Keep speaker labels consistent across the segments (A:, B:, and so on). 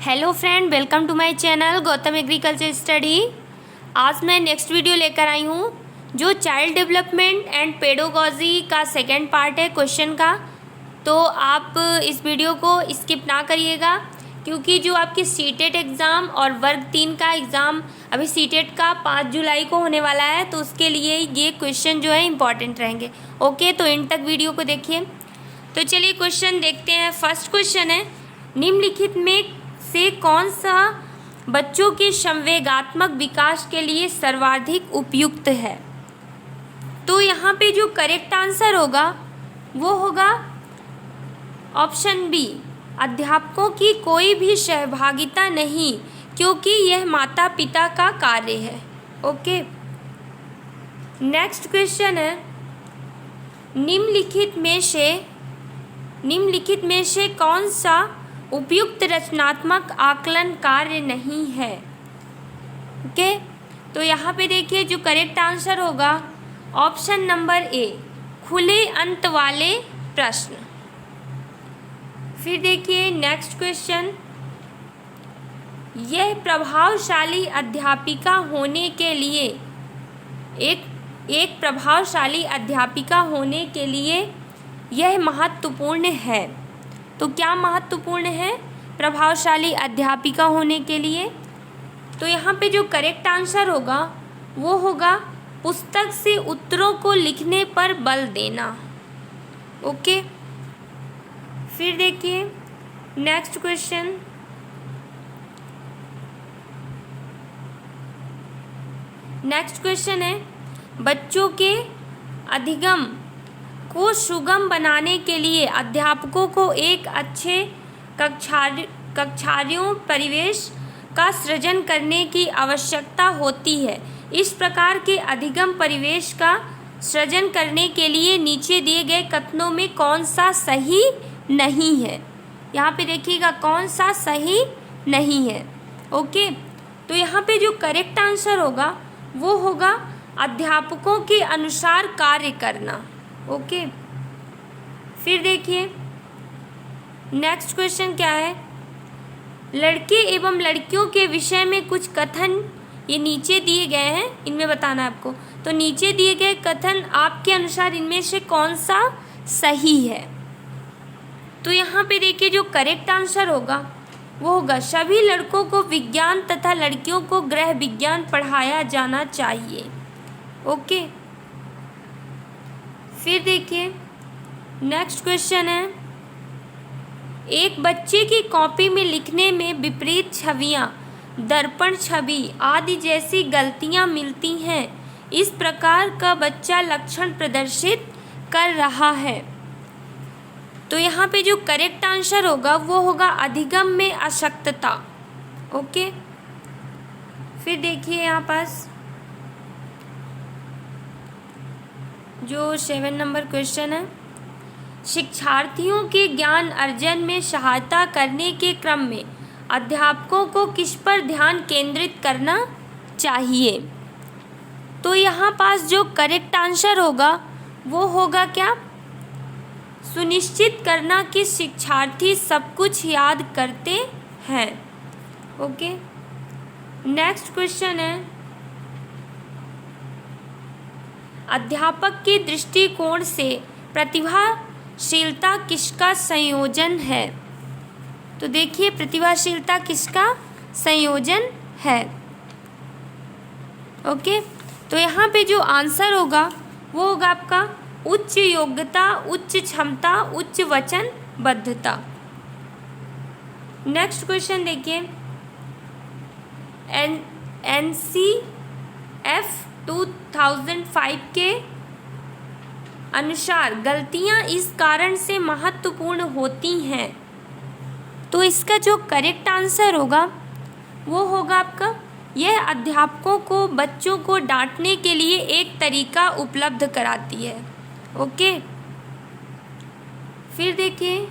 A: Hello friend, welcome to my channel Gautam agriculture study. आज मैं next video लेकर आई हूँ जो चाइल्ड डेवलपमेंट एंड पेडोगॉजी का सेकंड पार्ट है क्वेश्चन का। तो आप इस वीडियो को स्किप ना करिएगा, क्योंकि जो आपके सीटेट एग्ज़ाम और वर्ग 3 का एग्ज़ाम अभी सीटेट का 5 जुलाई को होने वाला है, तो उसके लिए ये क्वेश्चन जो है इम्पॉर्टेंट रहेंगे। ओके, तो इन तक वीडियो को देखिए। तो चलिए क्वेश्चन देखते हैं। फर्स्ट क्वेश्चन है, निम्नलिखित में से कौन सा बच्चों के संवेगात्मक विकास के लिए सर्वाधिक उपयुक्त है? तो यहाँ पे जो करेक्ट आंसर होगा वो होगा ऑप्शन बी, अध्यापकों की कोई भी सहभागिता नहीं, क्योंकि यह माता पिता का कार्य है। ओके, नेक्स्ट क्वेश्चन है, निम्नलिखित में से कौन सा उपयुक्त रचनात्मक आकलन कार्य नहीं है? ओके, तो यहाँ पे देखिए जो करेक्ट आंसर होगा ऑप्शन नंबर ए, खुले अंत वाले प्रश्न। फिर देखिए नेक्स्ट क्वेश्चन, यह प्रभावशाली अध्यापिका होने के लिए एक प्रभावशाली अध्यापिका होने के लिए यह महत्वपूर्ण है। तो क्या महत्वपूर्ण है प्रभावशाली अध्यापिका होने के लिए? तो यहाँ पे जो करेक्ट आंसर होगा वो होगा पुस्तक से उत्तरों को लिखने पर बल देना। ओके, फिर देखिए नेक्स्ट क्वेश्चन, है बच्चों के अधिगम को सुगम बनाने के लिए अध्यापकों को एक अच्छे कक्षार्यों परिवेश का सृजन करने की आवश्यकता होती है। इस प्रकार के अधिगम परिवेश का सृजन करने के लिए नीचे दिए गए कथनों में कौन सा सही नहीं है? यहाँ पे देखिएगा कौन सा सही नहीं है। ओके, तो यहाँ पे जो करेक्ट आंसर होगा वो होगा अध्यापकों के अनुसार कार्य करना। ओके, फिर देखिए नेक्स्ट क्वेश्चन क्या है, लड़के एवं लड़कियों के विषय में कुछ कथन ये नीचे दिए गए हैं, इनमें बताना है आपको। तो नीचे दिए गए कथन आपके अनुसार इनमें से कौन सा सही है? तो यहाँ पे देखिए जो करेक्ट आंसर होगा वो होगा सभी लड़कों को विज्ञान तथा लड़कियों को गृह विज्ञान पढ़ाया जाना चाहिए। ओके, फिर देखिए नेक्स्ट क्वेश्चन है, एक बच्चे की कॉपी में लिखने में विपरीत छवियां, दर्पण छवि आदि जैसी गलतियां मिलती हैं। इस प्रकार का बच्चा लक्षण प्रदर्शित कर रहा है। तो यहाँ पे जो करेक्ट आंसर होगा वो होगा अधिगम में अशक्तता। ओके, फिर देखिए यहाँ पास जो 7 नंबर क्वेश्चन है, शिक्षार्थियों के ज्ञान अर्जन में सहायता करने के क्रम में अध्यापकों को किस पर ध्यान केंद्रित करना चाहिए? तो यहाँ पास जो करेक्ट आंसर होगा वो होगा क्या, सुनिश्चित करना कि शिक्षार्थी सब कुछ याद करते हैं। ओके, नेक्स्ट क्वेश्चन है, अध्यापक के दृष्टिकोण से प्रतिभाशीलता किसका संयोजन है? तो देखिए प्रतिभाशीलता किसका संयोजन है? ओके, तो यहाँ पे जो आंसर होगा वो होगा आपका उच्च योग्यता, उच्च क्षमता, उच्च वचनबद्धता। नेक्स्ट क्वेश्चन देखिए, NCF 2005 के अनुसार गलतियां इस कारण से महत्वपूर्ण होती हैं। तो इसका जो करेक्ट आंसर होगा वो होगा आपका, यह अध्यापकों को बच्चों को डांटने के लिए एक तरीका उपलब्ध कराती है। ओके, फिर देखिए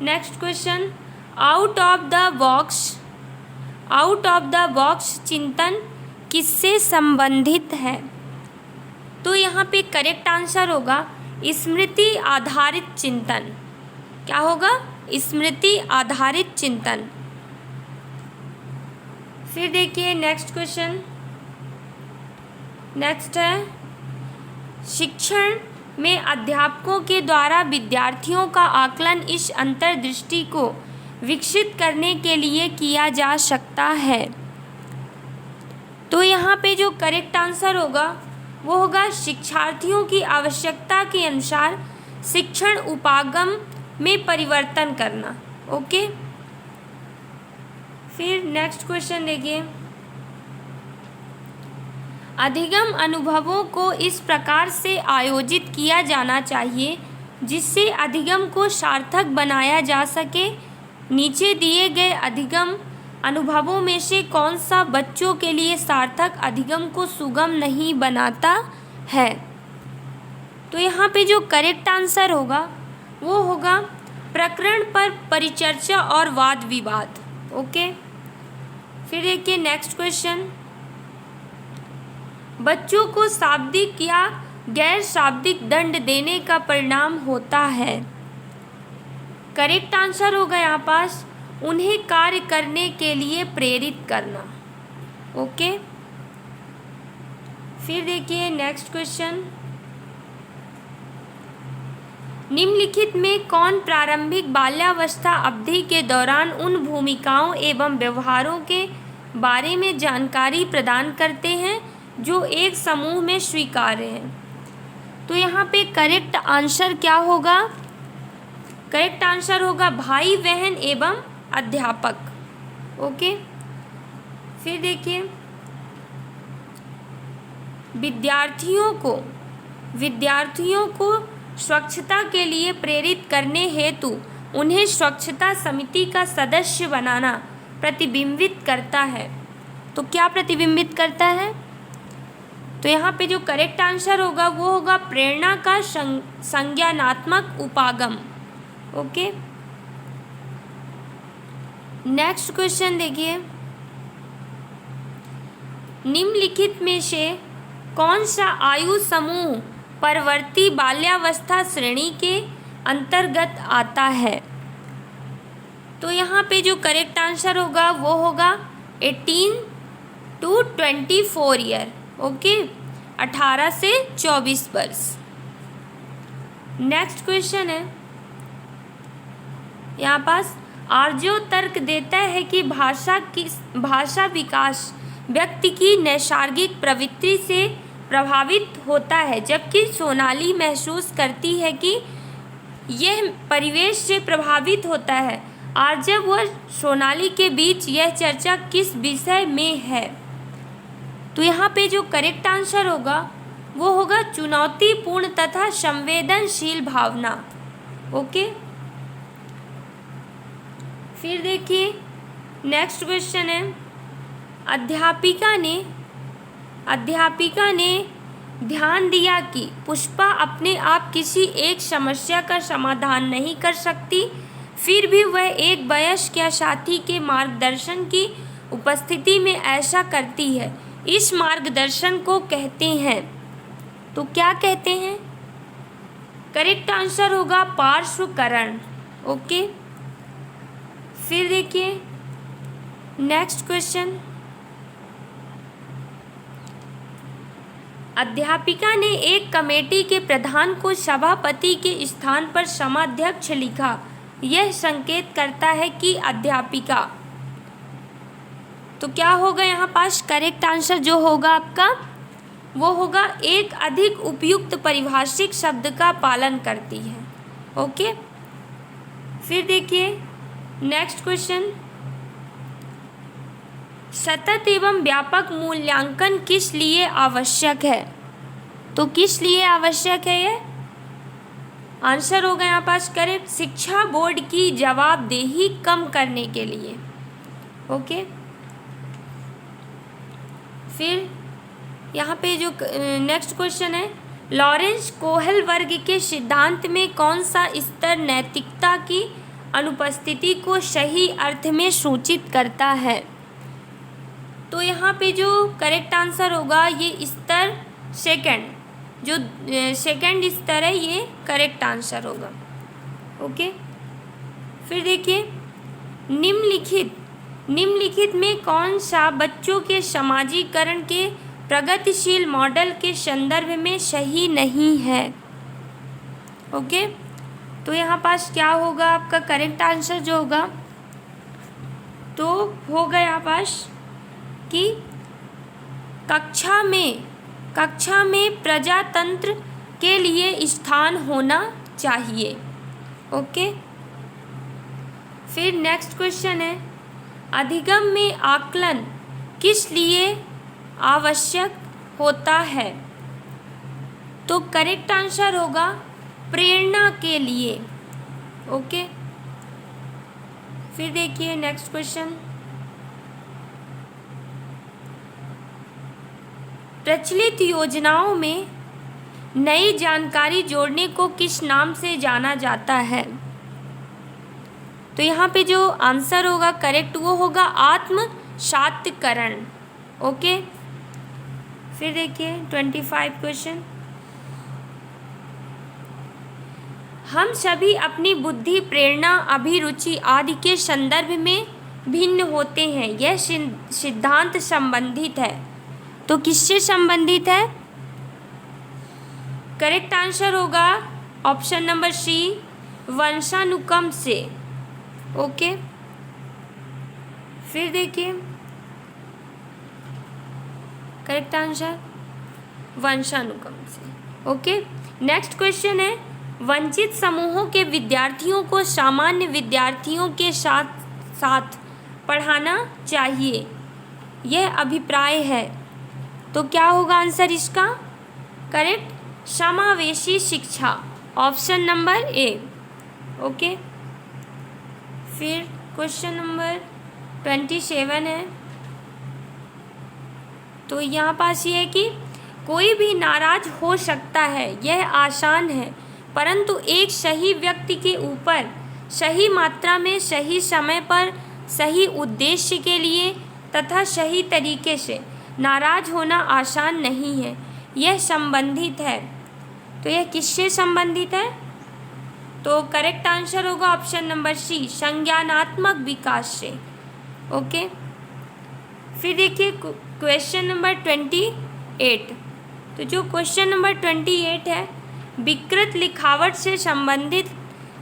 A: next question, out of the box चिंतन किससे संबंधित है? तो यहाँ पे करेक्ट आंसर होगा स्मृति आधारित चिंतन। क्या होगा? स्मृति आधारित चिंतन। फिर देखिए नेक्स्ट क्वेश्चन, नेक्स्ट है शिक्षण में अध्यापकों के द्वारा विद्यार्थियों का आकलन इस अंतर्दृष्टि को विकसित करने के लिए किया जा सकता है। तो यहाँ पे जो करेक्ट आंसर होगा वो होगा शिक्षार्थियों की आवश्यकता के अनुसार शिक्षण उपागम में परिवर्तन करना। ओके, फिर नेक्स्ट क्वेश्चन देखिए, अधिगम अनुभवों को इस प्रकार से आयोजित किया जाना चाहिए जिससे अधिगम को सार्थक बनाया जा सके। नीचे दिए गए अधिगम अनुभवों में से कौन सा बच्चों के लिए सार्थक अधिगम को सुगम नहीं बनाता है? तो यहाँ पे जो करेक्ट आंसर होगा वो होगा प्रकरण पर परिचर्चा और वाद विवाद। ओके, फिर देखिए नेक्स्ट क्वेश्चन, बच्चों को शाब्दिक या गैर शाब्दिक दंड देने का परिणाम होता है। करेक्ट आंसर होगा यहाँ पास उन्हें कार्य करने के लिए प्रेरित करना। ओके, फिर देखिए नेक्स्ट क्वेश्चन, निम्नलिखित में कौन प्रारंभिक बाल्यावस्था अवधि के दौरान उन भूमिकाओं एवं व्यवहारों के बारे में जानकारी प्रदान करते हैं जो एक समूह में स्वीकार्य है? तो यहाँ पे करेक्ट आंसर क्या होगा? करेक्ट आंसर होगा भाई बहन एवं अध्यापक। ओके, फिर देखिए विद्यार्थियों को स्वच्छता के लिए प्रेरित करने हेतु उन्हें स्वच्छता समिति का सदस्य बनाना प्रतिबिंबित करता है। तो क्या प्रतिबिंबित करता है? तो यहाँ पे जो करेक्ट आंसर होगा वो होगा प्रेरणा का संज्ञानात्मक उपागम। ओके, नेक्स्ट क्वेश्चन देखिए, निम्नलिखित में से कौन सा आयु समूह परवर्ती बाल्यावस्था श्रेणी के अंतर्गत आता है? तो यहाँ पे जो करेक्ट आंसर होगा वो होगा 18 to 24 ईयर। ओके, 18 से 24 वर्ष। नेक्स्ट क्वेश्चन है यहाँ पास, आर्जो तर्क देता है कि भाषा विकास व्यक्ति की नैसर्गिक प्रवृत्ति से प्रभावित होता है, जबकि सोनाली महसूस करती है कि यह परिवेश से प्रभावित होता है। आर्जव व सोनाली के बीच यह चर्चा किस विषय में है? तो यहाँ पे जो करेक्ट आंसर होगा वो होगा चुनौतीपूर्ण तथा संवेदनशील भावना। ओके, फिर देखिए नेक्स्ट क्वेश्चन है, अध्यापिका ने ध्यान दिया कि पुष्पा अपने आप किसी एक समस्या का समाधान नहीं कर सकती, फिर भी वह एक वयस्क या साथी के मार्गदर्शन की उपस्थिति में ऐसा करती है। इस मार्गदर्शन को कहते हैं, तो क्या कहते हैं? करेक्ट आंसर होगा पार्श्वकरण। ओके, फिर देखिए नेक्स्ट क्वेश्चन, अध्यापिका ने एक कमेटी के प्रधान को सभापति के स्थान पर समाध्यक्ष लिखा। यह संकेत करता है कि अध्यापिका, तो क्या होगा यहाँ पास? करेक्ट आंसर जो होगा आपका वो होगा एक अधिक उपयुक्त पारिभाषिक शब्द का पालन करती है। ओके, फिर देखिए नेक्स्ट क्वेश्चन, सतत एवं व्यापक मूल्यांकन किस लिए आवश्यक है? तो किस लिए आवश्यक है ये? आंसर होगा यहाँ पास करेक्ट शिक्षा बोर्ड की जवाबदेही कम करने के लिए। ओके, फिर यहाँ पे जो नेक्स्ट क्वेश्चन है, लॉरेंस कोहेल वर्ग के सिद्धांत में कौन सा स्तर नैतिकता की अनुपस्थिति को सही अर्थ में सूचित करता है? तो यहाँ पे जो करेक्ट आंसर होगा ये स्तर सेकंड, जो सेकंड स्तर है ये करेक्ट आंसर होगा। ओके, फिर देखिए निम्नलिखित निम्नलिखित में कौन सा बच्चों के समाजीकरण के प्रगतिशील मॉडल के संदर्भ में सही नहीं है? ओके, तो यहाँ पास क्या होगा आपका करेक्ट आंसर जो होगा, तो होगा यहाँ पास कि कक्षा में प्रजातंत्र के लिए स्थान होना चाहिए। ओके, फिर नेक्स्ट क्वेश्चन है, अधिगम में आकलन किस लिए आवश्यक होता है? तो करेक्ट आंसर होगा प्रेरणा के लिए। ओके, फिर देखिए नेक्स्ट क्वेश्चन, प्रचलित योजनाओं में नई जानकारी जोड़ने को किस नाम से जाना जाता है? तो यहाँ पे जो आंसर होगा करेक्ट वो होगा आत्मसातीकरण। ओके, फिर देखिए 25 क्वेश्चन, हम सभी अपनी बुद्धि, प्रेरणा, अभिरुचि आदि के संदर्भ में भिन्न होते हैं, यह सिद्धांत संबंधित है। तो किससे संबंधित है? करेक्ट आंसर होगा ऑप्शन नंबर सी, वंशानुक्रम से। ओके, फिर देखिए करेक्ट आंसर वंशानुक्रम से। ओके, नेक्स्ट क्वेश्चन है, वंचित समूहों के विद्यार्थियों को सामान्य विद्यार्थियों के साथ साथ पढ़ाना चाहिए, यह अभिप्राय है। तो क्या होगा आंसर इसका? करेक्ट, समावेशी शिक्षा, ऑप्शन नंबर ए। ओके, फिर क्वेश्चन नंबर 27 है, तो यहाँ पास ये है कि कोई भी नाराज हो सकता है, यह आसान है, परंतु एक सही व्यक्ति के ऊपर सही मात्रा में, सही समय पर, सही उद्देश्य के लिए तथा सही तरीके से नाराज होना आसान नहीं है, यह संबंधित है। तो यह किससे संबंधित है? तो करेक्ट आंसर होगा ऑप्शन नंबर सी, संज्ञानात्मक विकास से। ओके, फिर देखिए क्वेश्चन नंबर 28। तो जो क्वेश्चन नंबर 28 है, विकृत लिखावट से संबंधित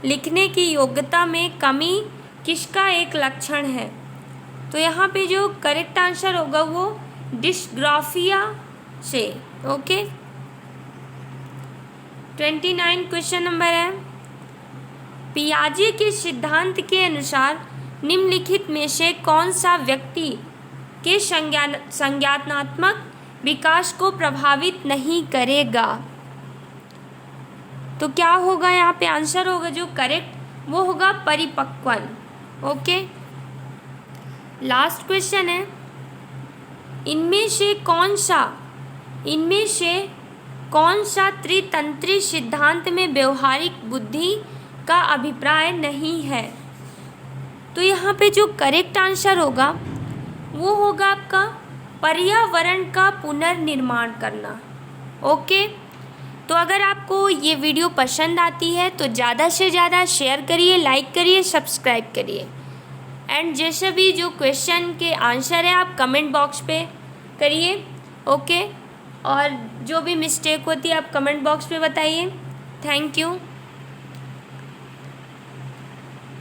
A: लिखने की योग्यता में कमी किसका एक लक्षण है? तो यहाँ पे जो करेक्ट आंसर होगा वो डिस्ग्राफिया से। ओके, 29 क्वेश्चन नंबर है, पियाजे के सिद्धांत के अनुसार निम्नलिखित में से कौन सा व्यक्ति के संज्ञानात्मक विकास को प्रभावित नहीं करेगा? तो क्या होगा यहाँ पे आंसर होगा जो करेक्ट वो होगा परिपक्वन। ओके, लास्ट क्वेश्चन है, इनमें से कौन सा त्रितंत्री सिद्धांत में व्यवहारिक बुद्धि का अभिप्राय नहीं है? तो यहाँ पे जो करेक्ट आंसर होगा वो होगा आपका पर्यावरण का पुनर्निर्माण करना। ओके, तो अगर आपको ये वीडियो पसंद आती है तो ज़्यादा से ज़्यादा शेयर करिए, लाइक करिए, सब्सक्राइब करिए। एंड जैसे भी जो क्वेश्चन के आंसर है आप कमेंट बॉक्स पे करिए। ओके, और जो भी मिस्टेक होती है आप कमेंट बॉक्स पे बताइए। Thank you.